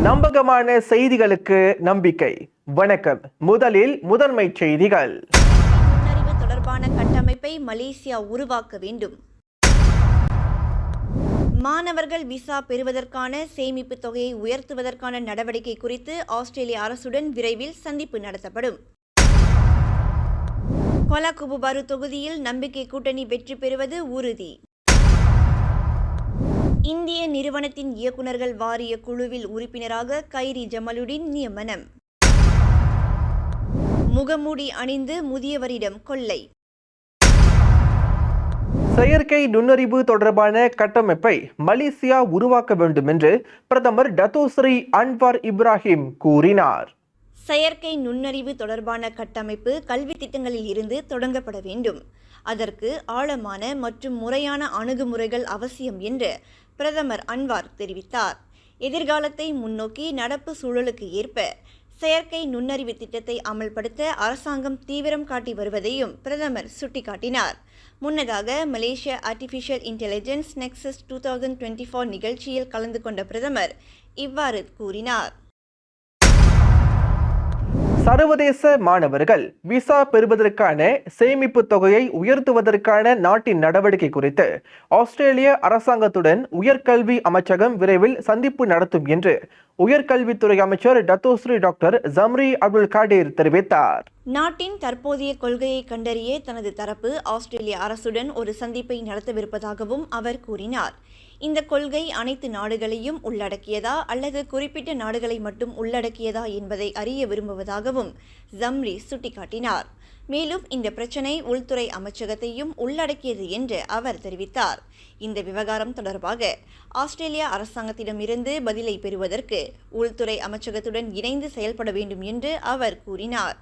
நம்பகமான செய்திகளுக்கு நம்பிக்கை. வணக்கம். முதலில் முதன்மை செய்திகள். நுண்ணறிவு தொடர்பான கட்டமைப்பை மலேசியா உருவாக்க வேண்டும். மாணவர்கள் விசா பெறுவதற்கான சேமிப்பு தொகையை உயர்த்துவதற்கான நடவடிக்கை குறித்து ஆஸ்திரேலிய அரசுடன் விரைவில் சந்திப்பு நடத்தப்படும். கொலாகுபுபாரு தொகுதியில் நம்பிக்கை கூட்டணி வெற்றி பெறுவது உறுதி. இந்திய நிறுவனத்தின் இயக்குநர்கள் வாரிய குழுவில் உறுப்பினராக கைரி ஜமாலுடீன் நியமனம். முகமூடி அணிந்து முதியவரிடம் கொள்ளை. செயற்கை நுண்ணறிவு தொடர்பான கட்டமைப்பை மலேசியா உருவாக்க வேண்டும் என்று பிரதமர் டத்தோஸ்ரீ அன்வார் இப்ராஹிம் கூறினார். செயற்கை நுண்ணறிவு தொடர்பான கட்டமைப்பு கல்வி திட்டங்களில் இருந்து தொடங்கப்பட வேண்டும். அதற்கு ஆழமான மற்றும் முறையான அணுகுமுறைகள் அவசியம் என்று பிரதமர் அன்வார் தெரிவித்தார். எதிர்காலத்தை முன்னோக்கி நடப்பு சூழலுக்கு ஏற்ப செயற்கை நுண்ணறிவு திட்டத்தை அமல்படுத்த அரசாங்கம் தீவிரம் காட்டி வருவதையும் பிரதமர் சுட்டிக்காட்டினார். முன்னதாக மலேசியா ஆர்டிஃபிஷியல் இன்டெலிஜென்ஸ் நெக்சஸ் 2024 நிகழ்ச்சியில் கலந்து கொண்ட பிரதமர் இவ்வாறு கூறினார். சர்வதேச மாணவர்கள் விசா பெறுவதற்கான சேமிப்பு தொகையை உயர்த்துவதற்கான நாட்டின் நடவடிக்கை குறித்து ஆஸ்திரேலிய அரசாங்கத்துடன் உயர்கல்வி அமைச்சகம் விரைவில் சந்திப்பு நடத்தும் என்று உயர்கல்வித்துறை அமைச்சர் Dato' Sri doctor Zambry Abdul Kadir தெரிவித்தார். நாட்டின் தற்போதைய கொள்கையை கண்டறிய தனது தரப்பு ஆஸ்திரேலிய அரசுடன் ஒரு சந்திப்பை நடத்தவிருப்பதாகவும் அவர் கூறினார். இந்த கொள்கை அனைத்து நாடுகளையும் உள்ளடக்கியதா அல்லது குறிப்பிட்ட நாடுகளை மட்டும் உள்ளடக்கியதா என்பதை அறிய விரும்புவதாகவும் ஜம்ரி சுட்டிக்காட்டினார். மேலும் இந்த பிரச்சினை உள்துறை அமைச்சகத்தையும் உள்ளடக்கியது என்று அவர் தெரிவித்தார். இந்த விவகாரம் தொடர்பாக ஆஸ்திரேலியா அரசாங்கத்திடமிருந்து பதிலை பெறுவதற்கு உள்துறை அமைச்சகத்துடன் இணைந்து செயல்பட வேண்டும் என்று அவர் கூறினார்.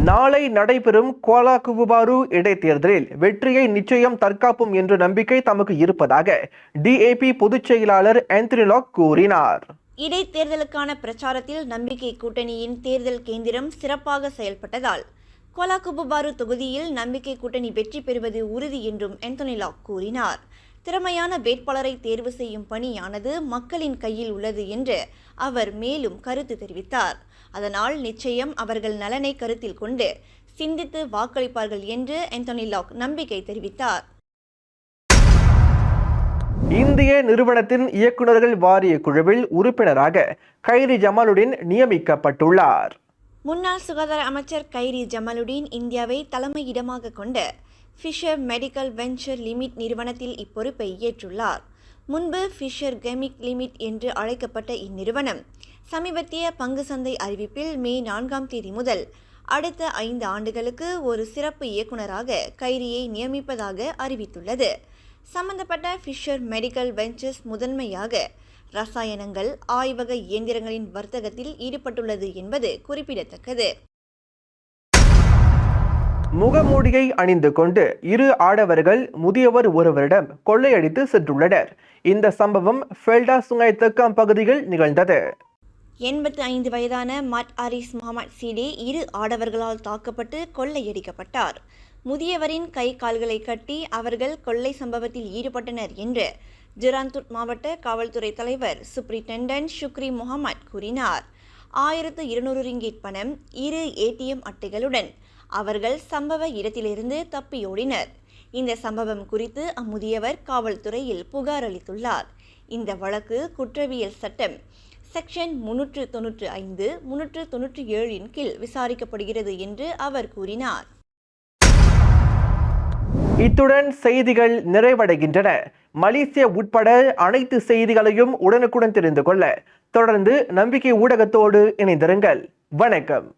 நாளை நடைபெறும் கோலாகுபுபாரு இடைத்தேர்தலில் வெற்றியை நிச்சயம் தற்காப்பும் என்ற நம்பிக்கை தமக்கு இருப்பதாக டிஏபி பொதுச் செயலாளர் ஆந்தனி லாக் கூறினார். இடைத்தேர்தலுக்கான பிரச்சாரத்தில் நம்பிக்கை கூட்டணியின் தேர்தல் கேந்திரம் சிறப்பாக செயல்பட்டதால் கொலாகுபுபாரு தொகுதியில் நம்பிக்கை கூட்டணி வெற்றி பெறுவது உறுதி என்றும் ஆந்தனி லாக் கூறினார். திறமையான வேட்பாளரை தேர்வு செய்யும் பணியானது மக்களின் கையில் உள்ளது என்று அவர் மேலும் கருத்து தெரிவித்தார். அதனால் நிச்சயம் அவர்கள் நலனை கருத்தில் கொண்டு சிந்தித்து வாக்களிப்பார்கள் என்று ஆந்தனி லாக் நம்பிக்கை தெரிவித்தார். இந்திய நிறுவனத்தின் இயக்குநர்கள் வாரிய குழுவில் உறுப்பினராக கைரி ஜமாலுடீன் நியமிக்கப்பட்டுள்ளார். முன்னாள் சுகாதார அமைச்சர் கைரி ஜமாலுடீன் இந்தியாவை தலைமையிடமாக கொண்ட ஃபிஷர் மெடிக்கல் வெஞ்சர் லிமிட் நிறுவனத்தில் இப்பொறுப்பை ஏற்றுள்ளார். முன்பு ஃபிஷர் கெமிக் லிமிட் என்று அழைக்கப்பட்ட இந்நிறுவனம் சமீபத்திய பங்கு சந்தை அறிவிப்பில் மே 4 முதல் அடுத்த 5 ஆண்டுகளுக்கு ஒரு சிறப்பு இயக்குநராக கைரியை நியமிப்பதாக அறிவித்துள்ளது. சம்பந்தப்பட்ட ஃபிஷர் மெடிக்கல் வெஞ்சர்ஸ் முதன்மையாக ரசாயனங்கள், ஆய்வக இயந்திரங்களின் வர்த்தகத்தில் ஈடுபட்டுள்ளது என்பது குறிப்பிடத்தக்கது. முகமூடியை அணிந்து கொண்டு இரு ஆடவர்கள் முதியவர் ஒருவரிடம் கொள்ளையடித்து சென்றுள்ளனர். இந்த சம்பவம் ஃபெல்டா சுங்காய் தெற்காம் பகுதியில் நிகழ்ந்தது. 85 வயதான மட் அரிஸ் முகமது சீடே இரு ஆடவர்களால் தாக்கப்பட்டு கொள்ளையடிக்கப்பட்டார். முதியவரின் கை கால்களை கட்டி அவர்கள் கொள்ளை சம்பவத்தில் ஈடுபட்டனர் என்று ஜிராந்துட் மாவட்ட காவல்துறை தலைவர் சூப்பரிண்டென்டன்ட் ஷுக்ரி முகமது கூறினார். 1200 ரிங்கிட் பணம், 2 ATM அட்டைகளுடன் அவர்கள் சம்பவ இடத்திலிருந்து தப்பியோடினர். இந்த சம்பவம் குறித்து அம்முதியவர் காவல்துறையில் புகார் அளித்துள்ளார். இந்த வழக்கு குற்றவியல் சட்டம் செக்ஷன் 395, 397 கீழ் விசாரிக்கப்படுகிறது என்று அவர் கூறினார். இத்துடன் செய்திகள் நிறைவடைகின்றன. மலேசியா உட்பட அனைத்து செய்திகளையும் உடனுக்குடன் தெரிந்து கொள்ள தொடர்ந்து நம்பிக்கை ஊடகத்தோடு இணைந்திருங்கள். வணக்கம்.